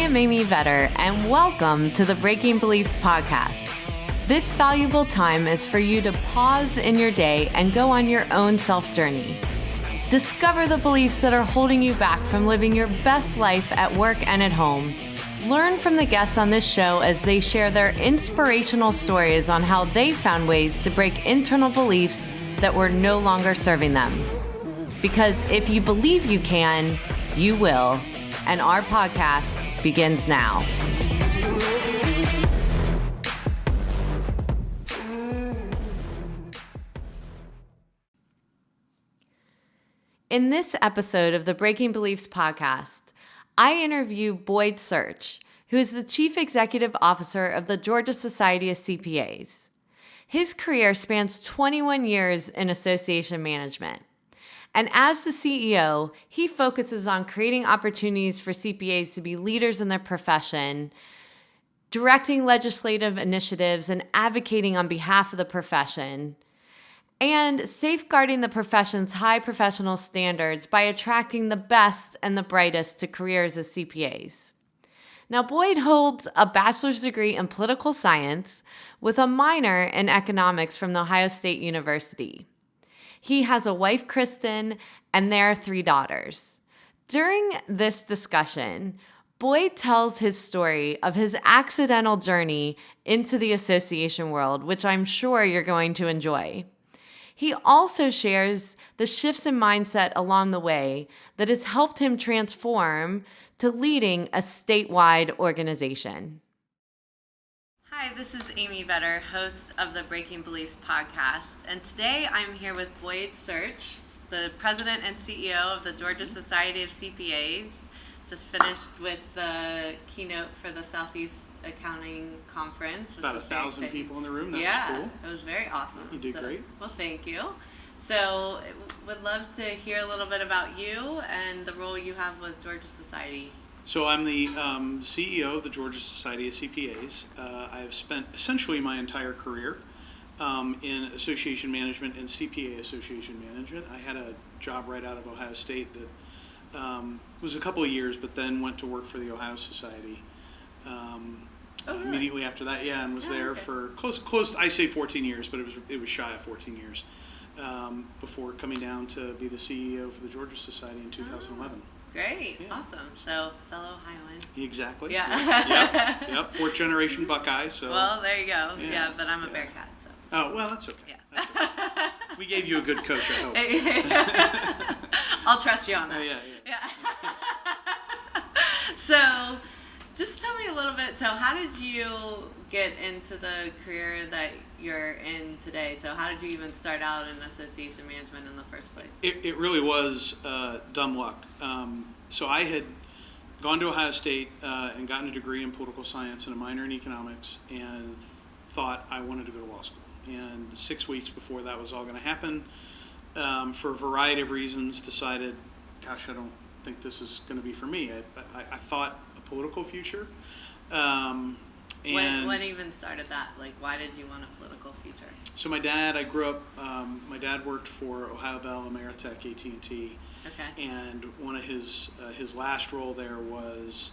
am Amy Vetter, and welcome to the Breaking Beliefs podcast. This valuable time is for you to pause in your day and go on your own self-journey. Discover the beliefs that are holding you back from living your best life at work and at home. Learn from the guests on this show as they share their inspirational stories on how they found ways to break internal beliefs that were no longer serving them. Because if you believe you can, you will. And our podcast begins now. In this episode of the Breaking Beliefs podcast, I interview Boyd Search, who is the Chief Executive Officer of the Georgia Society of CPAs. His career spans 21 years in association management. And as the CEO, he focuses on creating opportunities for CPAs to be leaders in their profession, directing legislative initiatives and advocating on behalf of the profession, and safeguarding the profession's high professional standards by attracting the best and the brightest to careers as CPAs. Now, Boyd holds a bachelor's degree in political science with a minor in economics from The Ohio State University. He has a wife, Kristen, and their 3 daughters. During this discussion, Boyd tells his story of his accidental journey into the association world, which I'm sure you're going to enjoy. He also shares the shifts in mindset along the way that has helped him transform to leading a statewide organization. Hi, this is Amy Vetter, host of the Breaking Beliefs podcast, and today I'm here with Boyd Search, the president and CEO of the Georgia Society of CPAs. Just finished with the keynote for the Southeast Accounting Conference. About 1,000 people in the room. That was cool. It was very awesome. You did great. Well, thank you. So, would love to hear a little bit about you and the role you have with Georgia Society. So I'm the CEO of the Georgia Society of CPAs. I have spent essentially my entire career in association management and CPA association management. I had a job right out of Ohio State that was a couple of years, but then went to work for the Ohio Society Really? immediately after that. Yeah, and was there for close. I say 14 years, but it was shy of 14 years before coming down to be the CEO for the Georgia Society in 2011. Great. Yeah. Awesome. So, fellow Ohioan. Exactly. Yeah. Yep. 4th generation Buckeye. So. Well, there you go. Yeah, but I'm a Bearcat, so. Oh, well, that's okay. Yeah. That's okay. We gave you a good coach, I hope. I'll trust you on that. Yeah. So, just tell me a little bit. So, how did you get into the career that you're in today? So, how did you even start out in association management in the first place? It really was dumb luck. So I had gone to Ohio State and gotten a degree in political science and a minor in economics, and thought I wanted to go to law school. And 6 weeks before that was all going to happen, for a variety of reasons, decided, gosh, I don't think this is going to be for me. I thought a political future. When even started that? Like, why did you want a political future? So my dad, I grew up, my dad worked for Ohio Bell, Ameritech, AT&T. Okay. And one of his last role there was,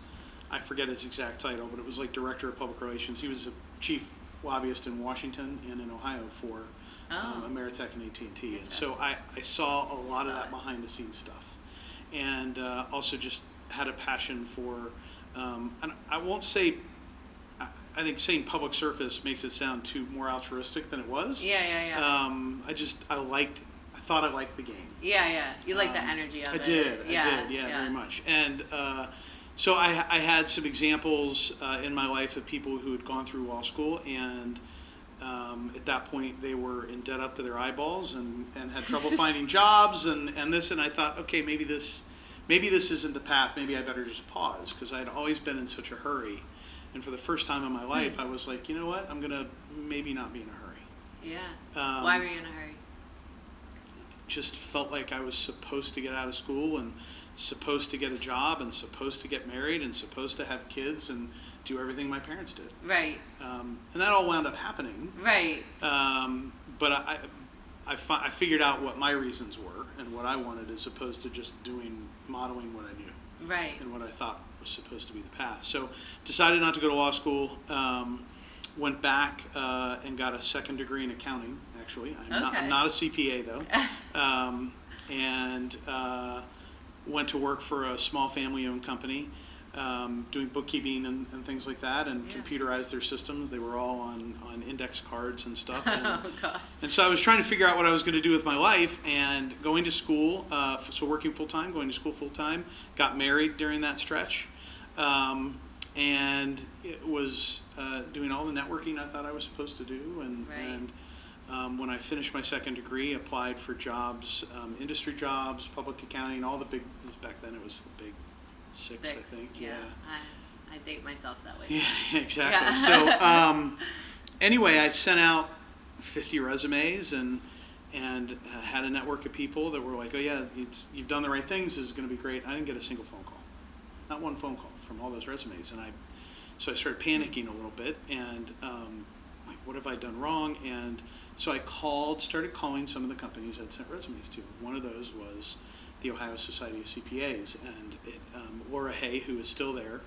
I forget his exact title, but it was like Director of Public Relations. He was a chief lobbyist in Washington and in Ohio for Ameritech and AT&T. And so I saw a lot of that behind the scenes stuff. And also just had a passion for, and I won't say, I think saying public service makes it sound too more altruistic than it was. Yeah. I thought I liked the game. Yeah. You like the energy of it. I did, very much. And so I had some examples in my life of people who had gone through law school, and at that point they were in debt up to their eyeballs and had trouble finding jobs and this, and I thought, okay, maybe this isn't the path. Maybe I better just pause, because I had always been in such a hurry. And for the first time in my life, I was like, you know what? I'm going to maybe not be in a hurry. Yeah. Why were you in a hurry? Just felt like I was supposed to get out of school and supposed to get a job and supposed to get married and supposed to have kids and do everything my parents did. Right. And that all wound up happening. Right. But I figured out what my reasons were and what I wanted, as opposed to just modeling what I knew. Right. And what I thought was supposed to be the path. So decided not to go to law school. Went back and got a second degree in accounting. Actually, I'm not a CPA though, and went to work for a small family-owned company, doing bookkeeping and things like that, and computerized their systems. They were all on index cards and stuff. And, Oh gosh. and so I was trying to figure out what I was going to do with my life, and going to school, so working full-time, going to school full-time, got married during that stretch, and it was doing all the networking I thought I was supposed to do, and when I finished my second degree, applied for jobs, industry jobs, public accounting, all the big, back then it was the big six. I think. Yeah. I date myself that way. Yeah, exactly. Yeah. So anyway, I sent out 50 resumes and had a network of people that were like, oh yeah, you've done the right things, this is going to be great. I didn't get a single phone call. Not one phone call from all those resumes. So I started panicking a little bit, and like, what have I done wrong? And so I started calling some of the companies I'd sent resumes to. One of those was the Ohio Society of CPAs, and Laura Hay, who is still there,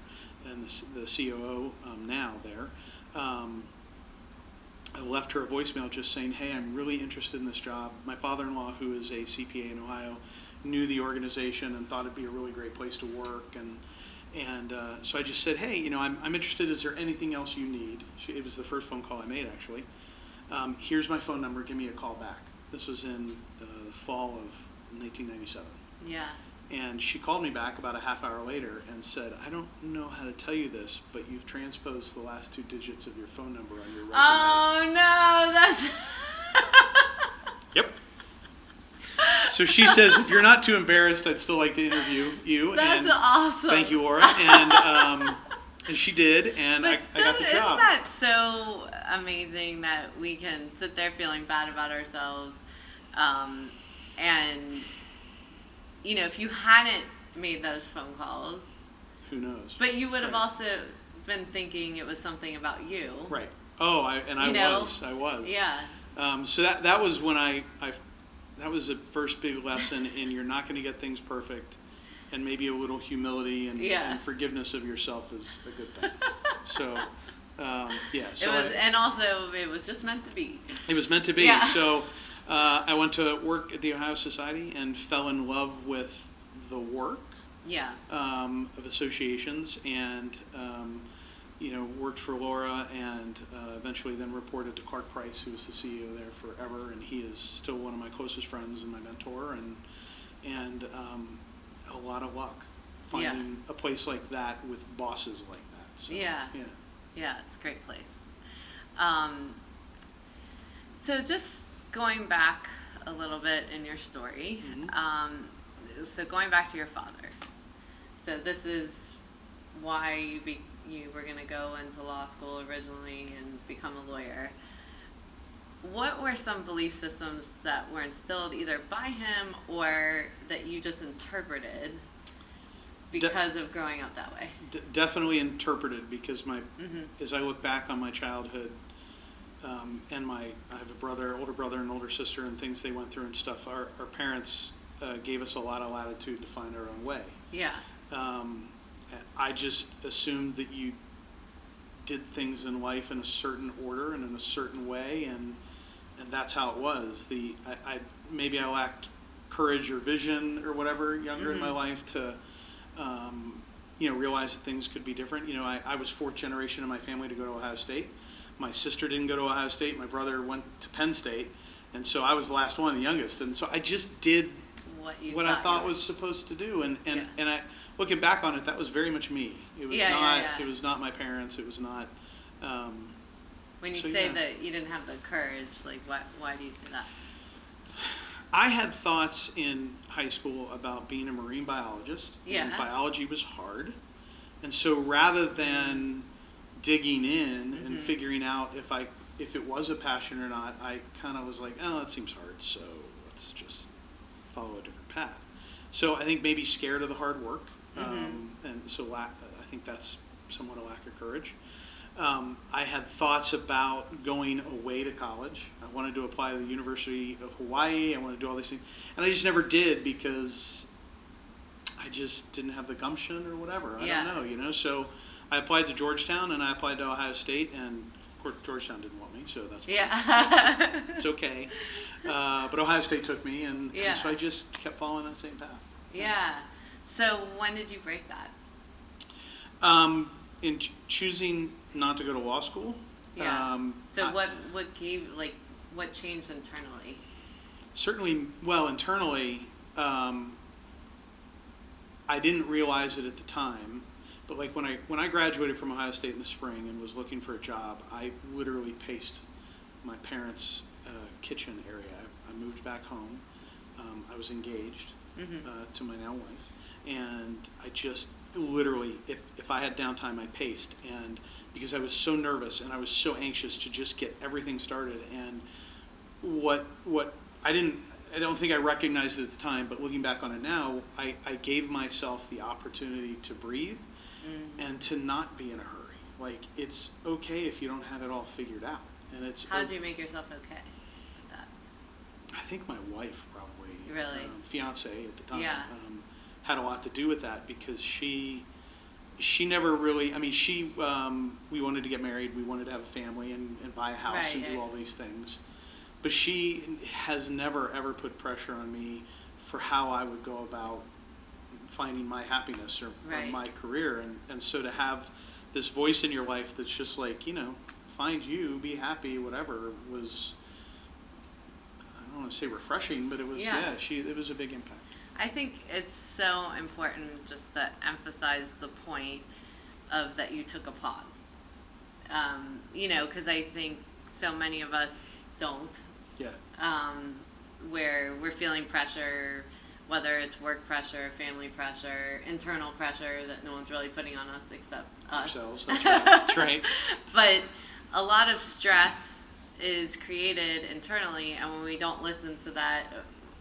and the COO now there. I left her a voicemail just saying, hey, I'm really interested in this job. My father-in-law, who is a CPA in Ohio, knew the organization and thought it'd be a really great place to work. And so I just said, hey, I'm interested. Is there anything else you need? It was the first phone call I made, actually. Here's my phone number. Give me a call back. This was in the fall of 1997. Yeah. And she called me back about a half hour later and said, I don't know how to tell you this, but you've transposed the last 2 digits of your phone number on your resume. Oh, no, that's... Yep. So she says, if you're not too embarrassed, I'd still like to interview you. That's awesome. Thank you, Laura. And she did, and I got the job. Isn't that so amazing that we can sit there feeling bad about ourselves, and... if you hadn't made those phone calls, who knows? But you would have also been thinking it was something about you. Right. Oh, I was. Yeah. So that was when that was the first big lesson in you're not going to get things perfect, and maybe a little humility and forgiveness of yourself is a good thing. So, yeah. So it was just meant to be. It was meant to be. Yeah. So. I went to work at the Ohio Society and fell in love with the work of associations, and worked for Laura, and eventually then reported to Clark Price, who was the CEO there forever, and he is still one of my closest friends and my mentor, and a lot of luck finding a place like that with bosses like that. So, yeah, it's a great place. So just going back a little bit in your story, so going back to your father. So this is why you were going to go into law school originally and become a lawyer. What were some belief systems that were instilled either by him or that you just interpreted because of growing up that way? Definitely interpreted, because as I look back on my childhood, and I have older brother and older sister, and things they went through and stuff. Our parents gave us a lot of latitude to find our own way. Yeah. I just assumed that you did things in life in a certain order and in a certain way, and that's how it was. Maybe I lacked courage or vision or whatever younger in my life to realize that things could be different. I was 4th generation in my family to go to Ohio State. My sister didn't go to Ohio State. My brother went to Penn State. And so I was the last one, the youngest. And so I just did what I thought was supposed to do. And I, looking back on it, that was very much me. It was It was not my parents. It was not. When you say that you didn't have the courage, like why do you say that? I had thoughts in high school about being a marine biologist. Yeah. And biology was hard. And so rather than digging in and figuring out if it was a passion or not, I kind of was like, oh, that seems hard, so let's just follow a different path. So I think maybe scared of the hard work, and so I think that's somewhat a lack of courage. I had thoughts about going away to college. I wanted to apply to the University of Hawaii. I wanted to do all these things, and I just never did because I I just didn't have the gumption or whatever. I Yeah. don't know, So I applied to Georgetown and I applied to Ohio State, and of course Georgetown didn't want me, so that's fine. Yeah. It's okay. But Ohio State took me, and Yeah. so I just kept following that same path. Yeah. So when did you break that? In choosing not to go to law school. Yeah. So what gave, like, what changed internally? Certainly, well, internally, I didn't realize it at the time, but like when I graduated from Ohio State in the spring and was looking for a job, I literally paced my parents' kitchen area. I moved back home. I was engaged to my now wife, and I just literally, if I had downtime, I paced, and because I was so nervous and I was so anxious to just get everything started, and what I don't think I recognized it at the time, but looking back on it now, I gave myself the opportunity to breathe and to not be in a hurry. Like, it's okay if you don't have it all figured out, and it's. How did you make yourself okay with that? I think my wife probably. Really? Fiance at the time. Yeah. Had a lot to do with that, because she never really, I mean, we wanted to get married, we wanted to have a family and buy a house and do all these things. But she has never, ever put pressure on me for how I would go about finding my happiness or my career. And so to have this voice in your life that's just like, find you, be happy, whatever, was, I don't want to say refreshing, but it was, it was a big impact. I think it's so important just to emphasize the point of that you took a pause. Because I think so many of us don't. Yeah. Where we're feeling pressure, whether it's work pressure, family pressure, internal pressure that no one's really putting on us except us. Ourselves, that's right. That's right. But a lot of stress is created internally, and when we don't listen to that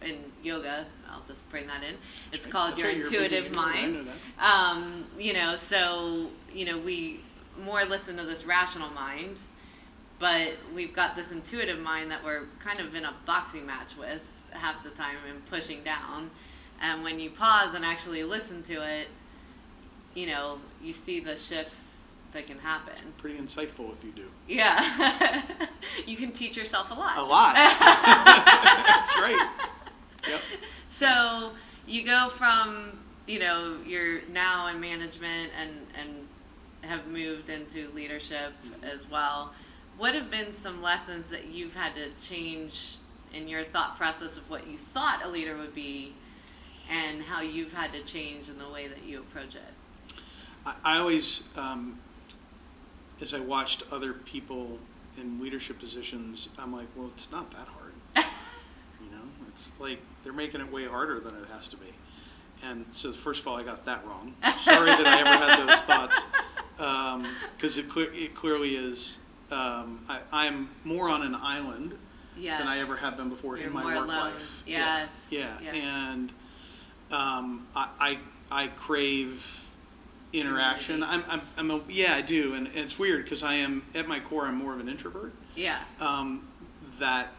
in yoga, I'll just bring that in. It's called your intuitive mind. I know that. So we more listen to this rational mind, but we've got this intuitive mind that we're kind of in a boxing match with half the time and pushing down. And when you pause and actually listen to it, you see the shifts that can happen. It's pretty insightful if you do. Yeah. You can teach yourself a lot. A lot. That's right. Yep. So you go from, you're now in management and have moved into leadership as well. What have been some lessons that you've had to change in your thought process of what you thought a leader would be, and how you've had to change in the way that you approach it? I always, as I watched other people in leadership positions, I'm like, well, it's not that hard. It's like they're making it way harder than it has to be. And so, first of all, I got that wrong. Sorry that I ever had those thoughts, because it clearly is. I'm more on an island than I ever have been before. You're in my more work alone. life. Yes. Yeah. And I crave interaction. I do, and it's weird because I am at my core. I'm more of an introvert. Yeah. That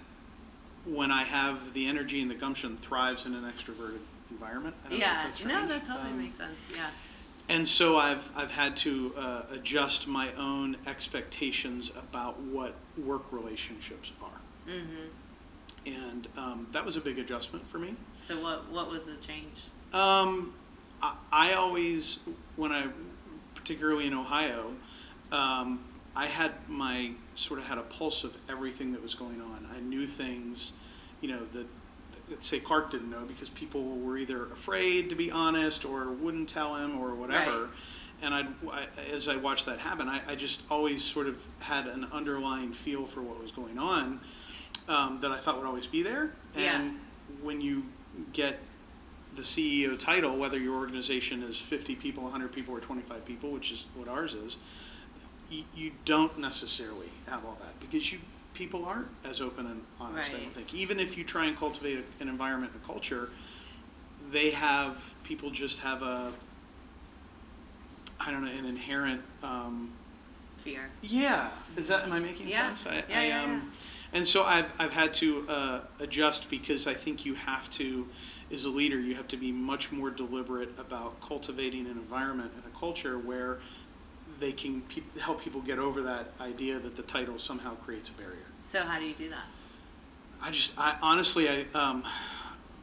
when I have the energy and the gumption, thrives in an extroverted environment. I don't know if that's strange. No, that totally makes sense. Yeah. And so I've had to adjust my own expectations about what work relationships are. Mm-hmm. And that was a big adjustment for me. So what was the change? I always, particularly in Ohio, I had had a pulse of everything that was going on. I knew things, that let's say Clark didn't know, because people were either afraid to be honest or wouldn't tell him or whatever. Right. And as I watched that happen, I just always sort of had an underlying feel for what was going on that I thought would always be there. And when you get the CEO title, whether your organization is 50 people, 100 people, or 25 people, which is what ours is, you don't necessarily have all that, because people aren't as open and honest. Right. I don't think. Even if you try and cultivate an environment and a culture, people just have an inherent fear. Yeah. Am I making sense? And so I've had to adjust, because I think you have to, as a leader, you have to be much more deliberate about cultivating an environment and a culture where they can help people get over that idea that the title somehow creates a barrier. So how do you do that? Honestly,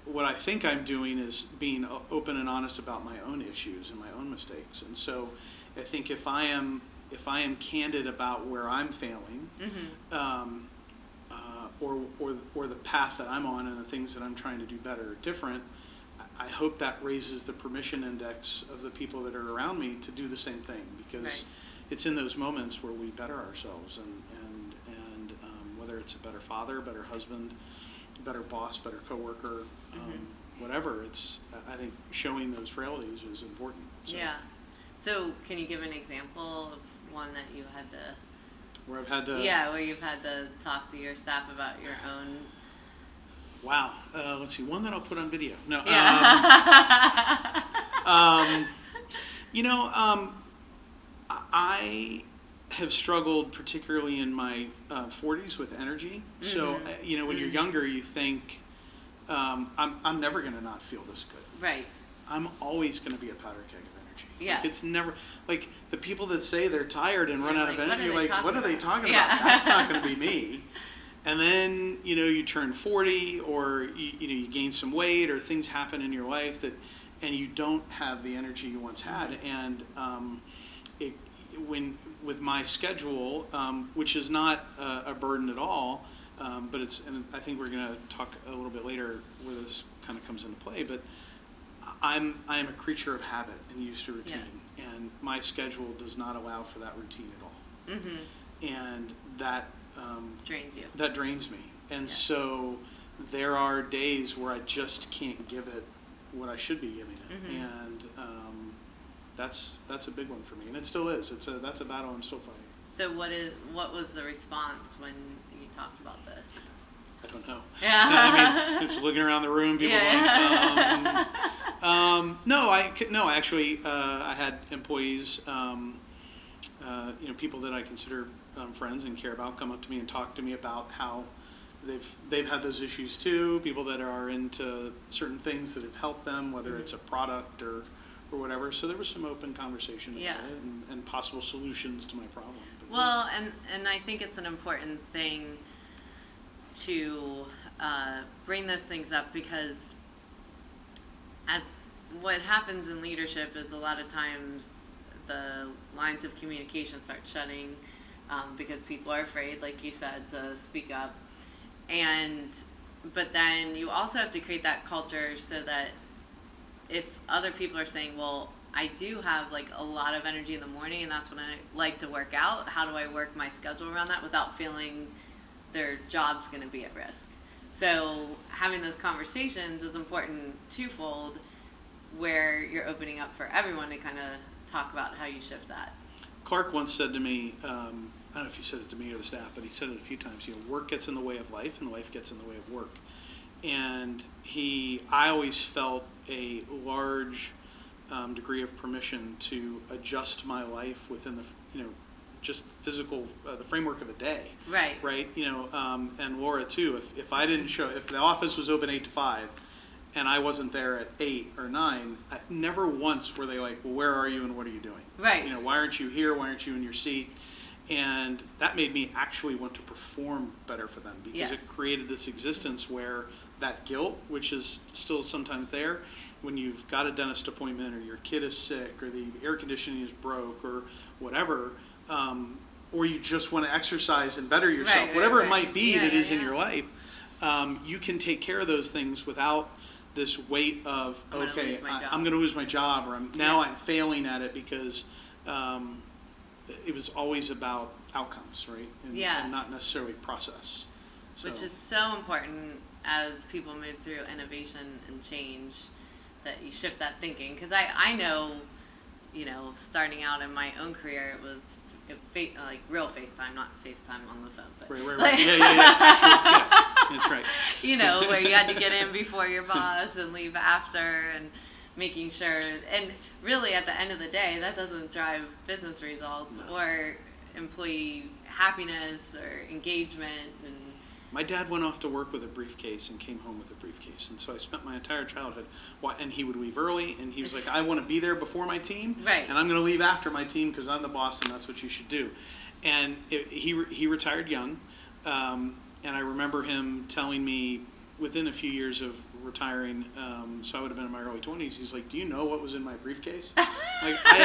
what I think I'm doing is being open and honest about my own issues and my own mistakes. And so I think if I am candid about where I'm failing, or the path that I'm on and the things that I'm trying to do better or different, I hope that raises the permission index of the people that are around me to do the same thing, because it's in those moments where we better ourselves, and whether it's a better father, better husband, better boss, better coworker, whatever, it's, I think showing those frailties is important. So. Yeah. So can you give an example of one that you had to... Where I've had to... Yeah, where you've had to talk to your staff about your own... Wow. Let's see, one that I'll put on video. No. Yeah. I have struggled particularly in my 40s with energy. So, when you're younger, you think, I'm never going to not feel this good. Right. I'm always going to be a powder keg of energy. Yeah. Like, it's never, like, the people that say they're tired and run out of energy, you're like, what are they talking Yeah. about? That's not going to be me. And then, you turn 40, or, you gain some weight, or things happen in your life and you don't have the energy you once had. And with my schedule, which is not a burden at all, but and I think we're going to talk a little bit later where this kind of comes into play, but I am a creature of habit and used to routine. Yes. And my schedule does not allow for that routine at all. And that drains you. That drains me. And so there are days where I just can't give it what I should be giving it. And that's a big one for me, and it still is. That's a battle I'm still fighting. So what was the response when you talked about this? I don't know. Yeah. I mean, just looking around the room, people going, no, actually, I had employees, people that I consider friends and care about, come up to me and talk to me about how they've had those issues too. People that are into certain things that have helped them, whether it's a product or whatever. So there was some open conversation about it and possible solutions to my problem. But, well, and I think it's an important thing to bring those things up, because as what happens in leadership is a lot of times the lines of communication start shutting because people are afraid, like you said, to speak up. But then you also have to create that culture so that if other people are saying, well, I do have like a lot of energy in the morning and that's when I like to work out, how do I work my schedule around that without feeling their job's going to be at risk? So having those conversations is important twofold, where you're opening up for everyone to kind of talk about how you shift that. Clark once said to me, I don't know if he said it to me or the staff, but he said it a few times, work gets in the way of life and life gets in the way of work. And I always felt a large degree of permission to adjust my life within the, just physical, the framework of a day. Right. Right. And Laura too, if I didn't show, if the office was open 8 to 5 and I wasn't there at 8 or 9, never once were they like, well, where are you and what are you doing? Right. Why aren't you here? Why aren't you in your seat? And that made me actually want to perform better for them, because it created this existence where that guilt, which is still sometimes there, when you've got a dentist appointment or your kid is sick or the air conditioning is broke or whatever, or you just want to exercise and better yourself, whatever it might be that is in your life, you can take care of those things without this weight of, okay, I'm going to lose my job, or I'm failing at it because it was always about outcomes, right? And not necessarily process. So. Which is so important as people move through innovation and change, that you shift that thinking. Because I know, starting out in my own career, it was like real FaceTime, not FaceTime on the phone. But right. Like, actually, that's right. Where you had to get in before your boss and leave after, and making sure, and really at the end of the day, that doesn't drive business results or employee happiness or engagement, and My dad went off to work with a briefcase and came home with a briefcase. And so I spent my entire childhood, and he would leave early, and he was like, I want to be there before my team, right. and I'm going to leave after my team because I'm the boss and that's what you should do. And he retired young, and I remember him telling me within a few years of retiring, so I would have been in my early 20s, he's like, do you know what was in my briefcase? Like, I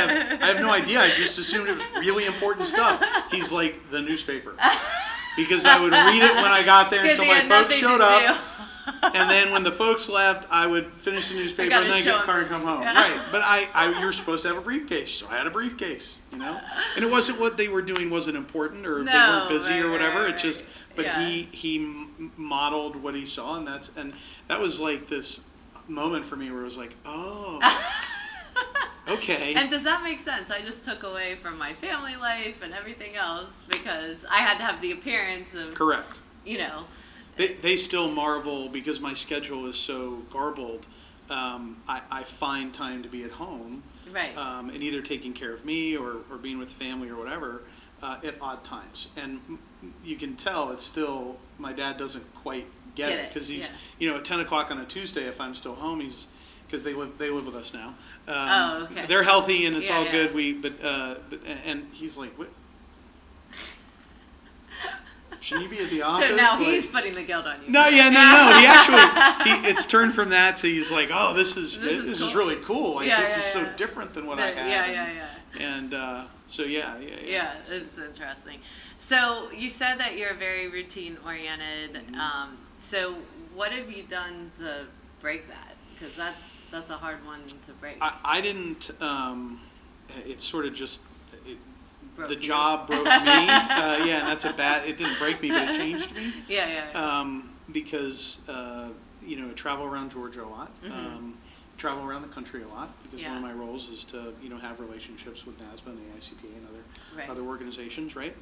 have no idea. I just assumed it was really important stuff. He's like, the newspaper. Because I would read it when I got there until my folks showed up. And then when the folks left, I would finish the newspaper and then get a car and come home. Yeah. Right. But you're supposed to have a briefcase, so I had a briefcase, you know? And it wasn't what they were doing wasn't important or they weren't busy or whatever. It just, but he modeled what he saw, and that was like this moment for me where it was like, oh, okay. And does that make sense? I just took away from my family life and everything else because I had to have the appearance of, correct. You know. They still marvel because my schedule is so garbled. I find time to be at home, right? And either taking care of me or being with family or whatever at odd times. And you can tell it's still, my dad doesn't quite get it because he's at 10 o'clock on a Tuesday. If I'm still home, he's because they live with us now. Okay. They're healthy and it's all good. And he's like, what? Shouldn't you be at the office? So now he's putting the guilt on you. No. He actually, it's turned from that to he's like, oh, this is cool. Really cool. Like this is so different than what I had. And so yeah, it's interesting. So you said that you're very routine oriented. Mm-hmm. So what have you done to break that? Because that's a hard one to break. I didn't. It's sort of just. The you. job broke me. And that's it didn't break me, but it changed me. Because, I travel around Georgia a lot. Mm-hmm. Travel around the country a lot because one of my roles is to, have relationships with NASBA and the CPA and other organizations, right?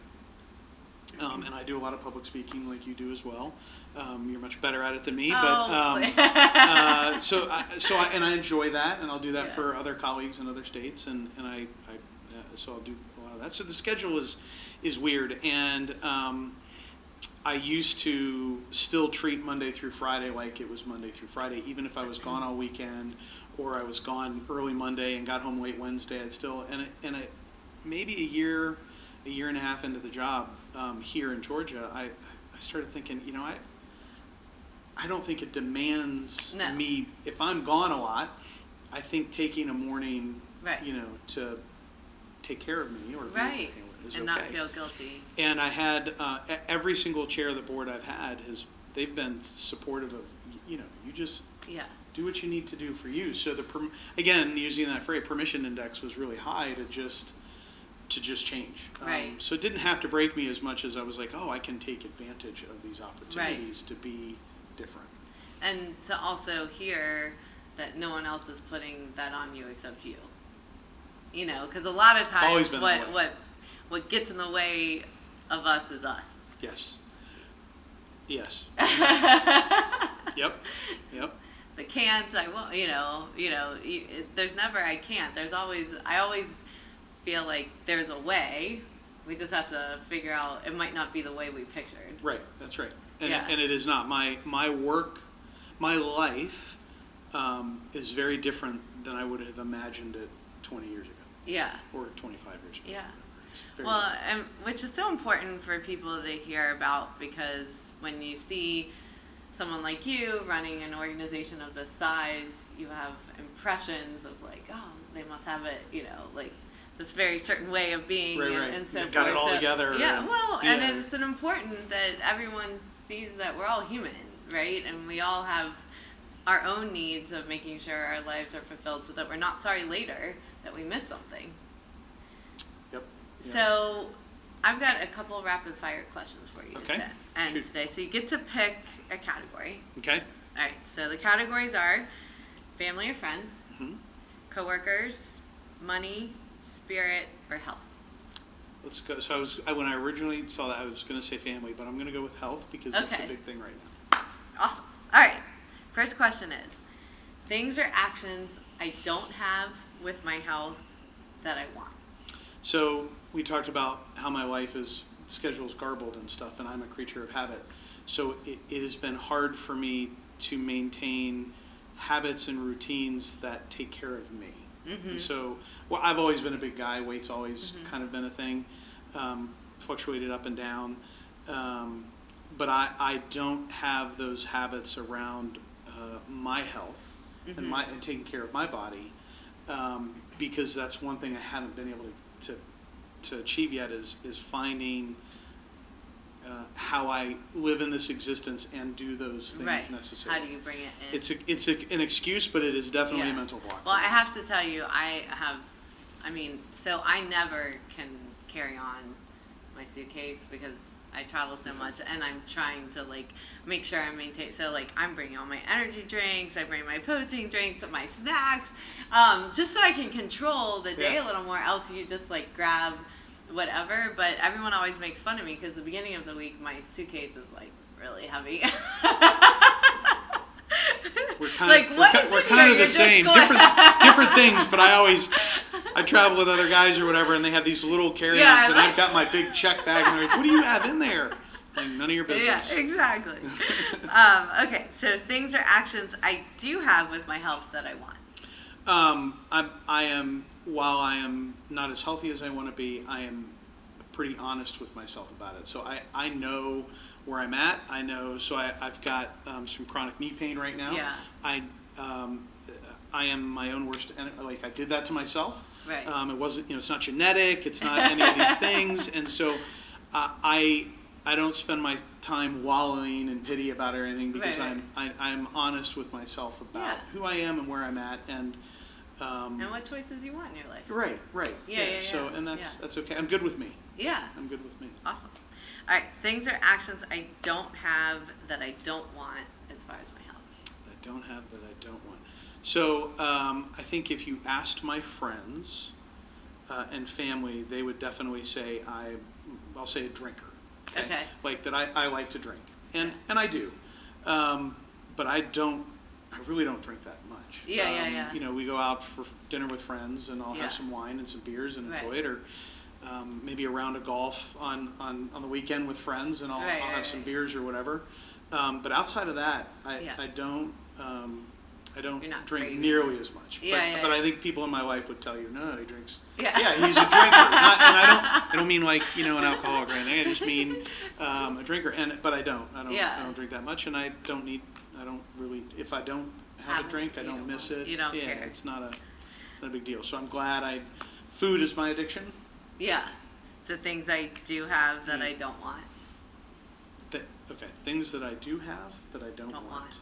And I do a lot of public speaking like you do as well. You're much better at it than me, but so I enjoy that, and I'll do that for other colleagues in other states, and so I'll do a lot of that. So the schedule is weird, and I used to still treat Monday through Friday like it was Monday through Friday, even if I was gone all weekend or I was gone early Monday and got home late Wednesday. I'd still maybe a year and a half into the job here in Georgia, I started thinking, I don't think it demands me if I'm gone a lot. I think taking a morning, to take care of me or be with family is and okay. Not feel guilty. And I had every single chair of the board I've had they've been supportive of you just do what you need to do for you. So again, using that phrase, permission index was really high to just change. So it didn't have to break me as much as I was like, oh, I can take advantage of these opportunities to be different. And to also hear that no one else is putting that on you except you. Because a lot of times what gets in the way of us is us. Yes. Yep. The can't, I won't, there's never I can't. I always feel like there's a way. We just have to figure out, it might not be the way we pictured. Right, that's right. And it is not. My work, my life is very different than I would have imagined it 20 years ago. Yeah. Or 25 years ago. Yeah. Well, and which is so important for people to hear about, because when you see someone like you running an organization of this size, you have impressions of like, oh, they must have it, like this very certain way of being and so You've forth. got it all together. And it's important that everyone sees that we're all human, right? And we all have our own needs of making sure our lives are fulfilled so that we're not sorry later that we missed something. Yep. So I've got a couple rapid fire questions for you today. So you get to pick a category. Okay. All right. So the categories are family or friends, coworkers, money, spirit, or health. Let's go. So when I originally saw that, I was going to say family, but I'm going to go with health because it's a big thing right now. Awesome. All right. First question is, things or actions I don't have with my health that I want. So we talked about how my life schedule is garbled and stuff, and I'm a creature of habit. So it has been hard for me to maintain habits and routines that take care of me. And so, well, I've always been a big guy. Weight's always kind of been a thing, fluctuated up and down. But I don't have those habits around my health and taking care of my body, because that's one thing I haven't been able to achieve yet is finding how I live in this existence and do those things necessary. How do you bring it in? It's an excuse, but it is definitely a mental block. Well, I have to tell you, so I never can carry on my suitcase because I travel so much, and I'm trying to make sure I maintain. So I'm bringing all my energy drinks, I bring my protein drinks, my snacks, just so I can control the day a little more. Else you just grab whatever. But everyone always makes fun of me because the beginning of the week my suitcase is really heavy. We're kind of the same, different things. But I travel with other guys or whatever, and they have these little carry-outs, and I've got my big check bag, and they're like, "What do you have in there?" None of your business. Yeah, exactly. Okay, so things or actions I do have with my health that I want. While I am not as healthy as I want to be, I am pretty honest with myself about it. So I know where I'm at. I know. So I've got some chronic knee pain right now. Yeah. I am my own worst enemy. I did that to myself. Right. It wasn't. It's not genetic. It's not any of these things. And so I don't spend my time wallowing in pity about it or anything, because I'm honest with myself about who I am and where I'm at, and what choices you want in your life. Right. Yeah. So, and that's okay. I'm good with me. Yeah. I'm good with me. Awesome. All right. Things or actions I don't have that I don't want as far as my health. I don't have that I don't want. So I think if you asked my friends and family, they would definitely say I'll say a drinker. Okay. That I like to drink, and I do, but I really don't drink that much. Yeah. We go out for dinner with friends, and I'll have some wine and some beers and enjoy it, or maybe a round of golf on the weekend with friends, and I'll have some beers or whatever. But outside of that, I don't drink nearly as much. But I think people in my life would tell you, no, he drinks. Yeah, he's a drinker. I don't mean an alcoholic or anything. I just mean a drinker. But I don't drink that much, and I don't really. If I don't have a drink, I don't miss it. You don't care. It's not a big deal. So I'm glad food is my addiction. Yeah. So things I do have that I don't want. Things that I do have that I don't want.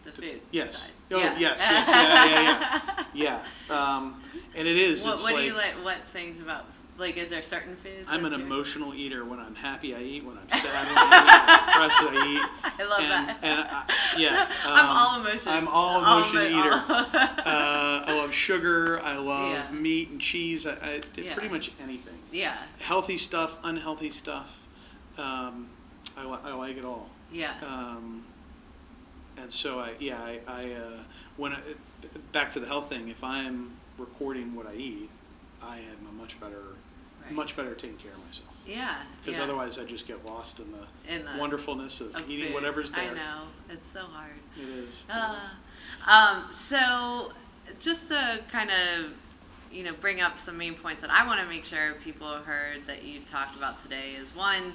The food. Yes. Side. Oh, yes. Yeah. And it is. What do you like? What things about? Is there certain foods? I'm an emotional eater. When I'm happy, I eat. When I'm sad, I eat. When I'm depressed, I eat. I love that. And I'm all emotion. I'm all emotion eater. I love sugar. I love meat and cheese. I pretty much anything. Yeah. Healthy stuff, unhealthy stuff. I like it all. Yeah. And so back to the health thing, if I'm recording what I eat, I am much better taking care of myself. Yeah. Because otherwise I just get lost in the wonderfulness of eating food. Whatever's there. I know. It's so hard. It is. So just to kind of, bring up some main points that I want to make sure people heard that you talked about today is one,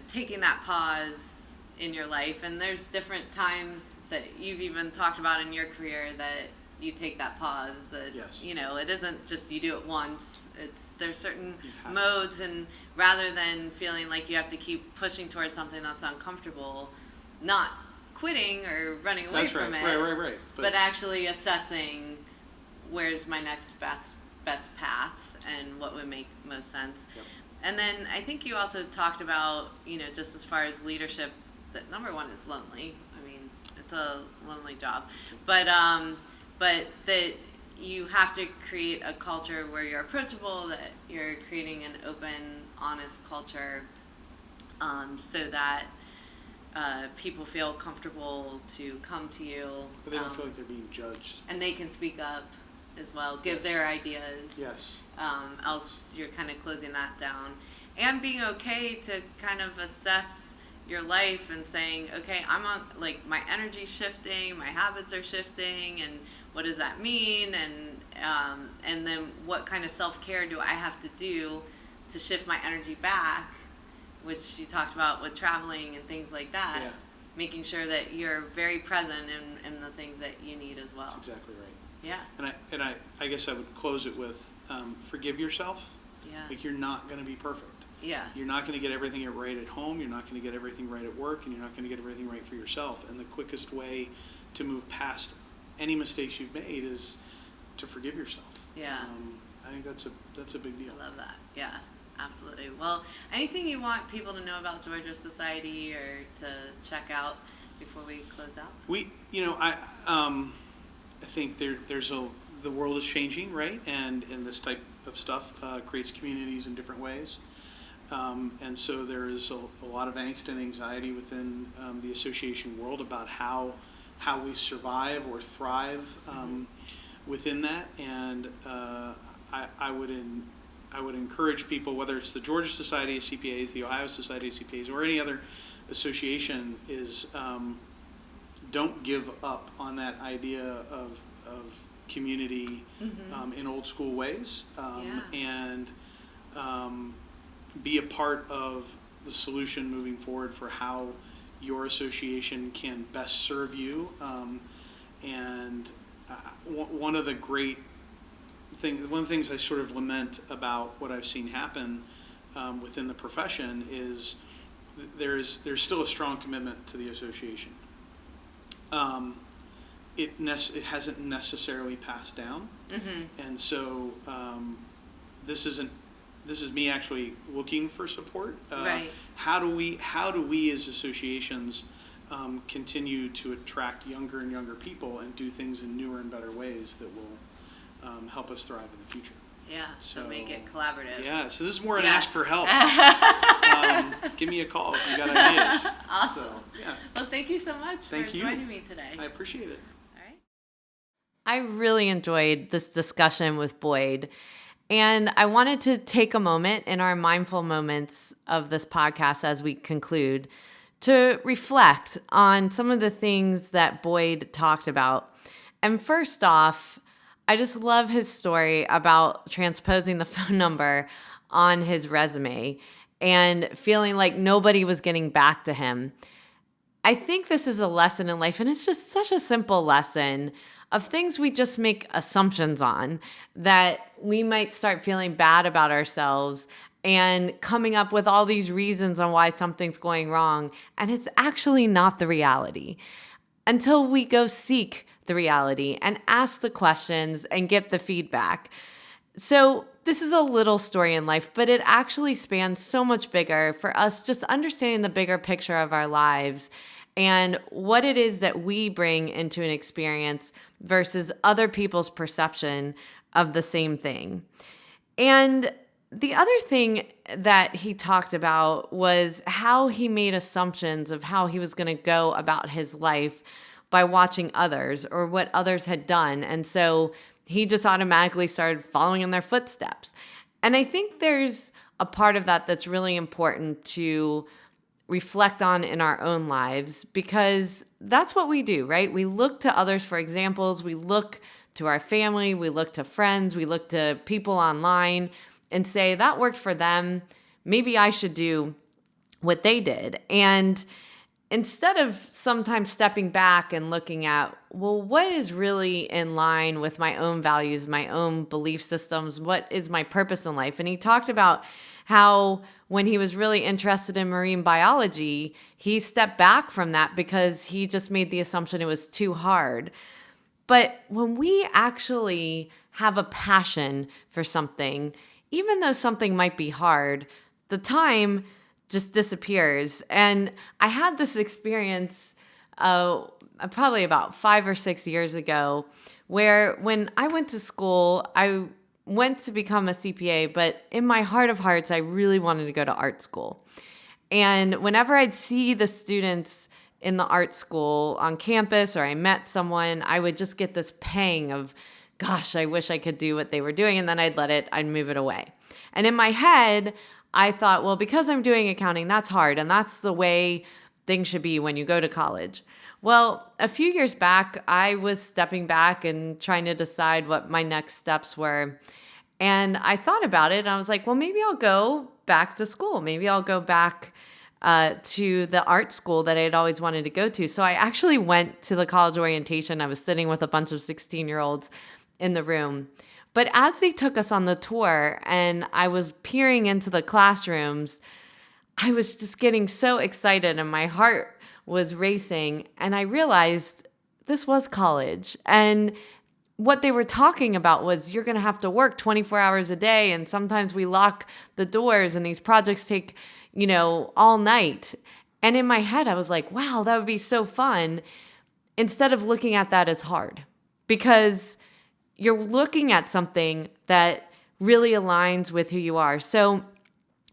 taking that pause in your life, and there's different times that you've even talked about in your career that you take that pause, that it isn't just you do it once. There's certain modes, and rather than feeling like you have to keep pushing towards something that's uncomfortable, not quitting or running away from it, right. But actually assessing where's my next best path and what would make most sense. Yep. And then I think you also talked about, just as far as leadership, that number one is lonely. I mean, it's a lonely job, but that you have to create a culture where you're approachable, that you're creating an open, honest culture, so that people feel comfortable to come to you. But they don't feel like they're being judged. And they can speak up as well, give their ideas. Yes. Else you're kind of closing that down. And being okay to kind of assess your life and saying, okay, I'm on, like, my energy's shifting, my habits are shifting, and what does that mean? And then what kind of self-care do I have to do to shift my energy back, which you talked about with traveling and things like that. Yeah. Making sure that you're very present in the things that you need as well. That's exactly right. Yeah. And I guess I would close it with forgive yourself. Yeah. Like, you're not going to be perfect. Yeah. You're not going to get everything right at home. You're not going to get everything right at work, and you're not going to get everything right for yourself. And the quickest way to move past any mistakes you've made is to forgive yourself. Yeah. I think that's a big deal. I love that. Yeah. Absolutely. Well, anything you want people to know about Georgia Society or to check out before we close out? I think the world is changing, right? And this type of stuff creates communities in different ways. And so there is a lot of angst and anxiety within the association world about how we survive or thrive within that. And I would encourage people, whether it's the Georgia Society of CPAs, the Ohio Society of CPAs, or any other association, is don't give up on that idea of community in old school ways, and be a part of the solution moving forward for how your association can best serve you. One of the things I sort of lament about what I've seen happen within the profession is there's still a strong commitment to the association. It hasn't necessarily passed down, and so this is me actually looking for support. Right. How do we as associations continue to attract younger and younger people and do things in newer and better ways that will help us thrive in the future? Yeah, so make it collaborative. Yeah, so this is more an ask for help. Give me a call if you got ideas. Awesome. So, yeah. Well, thank you so much for joining me today. I appreciate it. All right. I really enjoyed this discussion with Boyd. And I wanted to take a moment in our mindful moments of this podcast as we conclude to reflect on some of the things that Boyd talked about. And first off, I just love his story about transposing the phone number on his resume and feeling like nobody was getting back to him. I think this is a lesson in life, and it's just such a simple lesson of things we just make assumptions on, that we might start feeling bad about ourselves and coming up with all these reasons on why something's going wrong, and it's actually not the reality until we go seek the reality and ask the questions and get the feedback. So this is a little story in life, but it actually spans so much bigger for us, just understanding the bigger picture of our lives and what it is that we bring into an experience versus other people's perception of the same thing. And the other thing that he talked about was how he made assumptions of how he was going to go about his life by watching others or what others had done. And so he just automatically started following in their footsteps. And I think there's a part of that that's really important to reflect on in our own lives, because that's what we do, right? We look to others for examples. We look to our family. We look to friends. We look to people online and say, that worked for them. Maybe I should do what they did. And instead of sometimes stepping back and looking at, well, what is really in line with my own values, my own belief systems? What is my purpose in life? And he talked about how when he was really interested in marine biology, he stepped back from that because he just made the assumption it was too hard. But when we actually have a passion for something, even though something might be hard, the time just disappears. And I had this experience probably about 5 or 6 years ago, where when I went to school, I went to become a CPA, but in my heart of hearts, I really wanted to go to art school. And whenever I'd see the students in the art school on campus or I met someone, I would just get this pang of, gosh, I wish I could do what they were doing. And then I'd move it away. And in my head, I thought, well, because I'm doing accounting, that's hard. And that's the way things should be when you go to college. Well, a few years back, I was stepping back and trying to decide what my next steps were. And I thought about it and I was like, well, maybe I'll go back to school. Maybe I'll go back to the art school that I had always wanted to go to. So I actually went to the college orientation. I was sitting with a bunch of 16-year-olds in the room. But as they took us on the tour and I was peering into the classrooms, I was just getting so excited and my heart was racing. And I realized this was college. And what they were talking about was you're going to have to work 24 hours a day. And sometimes we lock the doors and these projects take, all night. And in my head, I was like, wow, that would be so fun. Instead of looking at that as hard, because you're looking at something that really aligns with who you are. So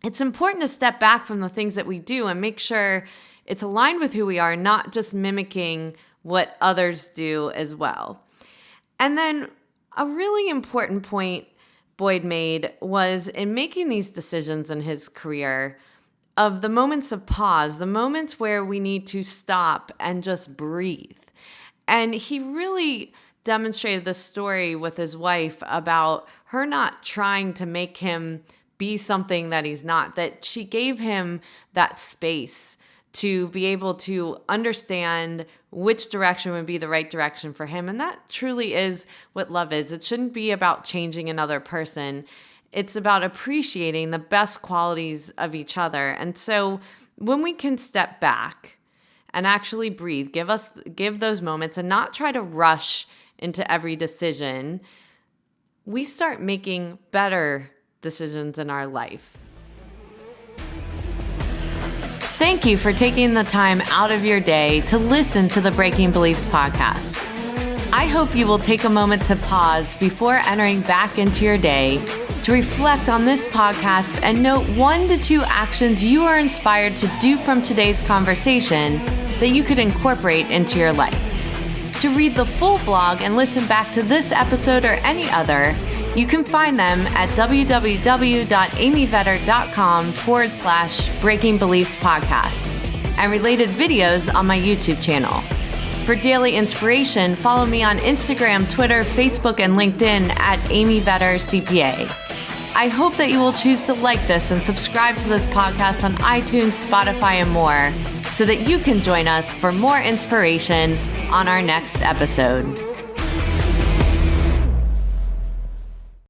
it's important to step back from the things that we do and make sure it's aligned with who we are, not just mimicking what others do as well. And then a really important point Boyd made was in making these decisions in his career of the moments of pause, the moments where we need to stop and just breathe. And he really demonstrated this story with his wife about her not trying to make him be something that he's not, that she gave him that space to be able to understand which direction would be the right direction for him. And that truly is what love is. It shouldn't be about changing another person. It's about appreciating the best qualities of each other. And so when we can step back and actually breathe, give those moments and not try to rush into every decision, we start making better decisions in our life. Thank you for taking the time out of your day to listen to the Breaking Beliefs podcast. I hope you will take a moment to pause before entering back into your day to reflect on this podcast and note 1 to 2 actions you are inspired to do from today's conversation that you could incorporate into your life. To read the full blog and listen back to this episode or any other, you can find them at www.amyvetter.com/Breaking Beliefs podcast and related videos on my YouTube channel. For daily inspiration, follow me on Instagram, Twitter, Facebook, and LinkedIn at Amy Vetter CPA. I hope that you will choose to like this and subscribe to this podcast on iTunes, Spotify, and more so that you can join us for more inspiration on our next episode.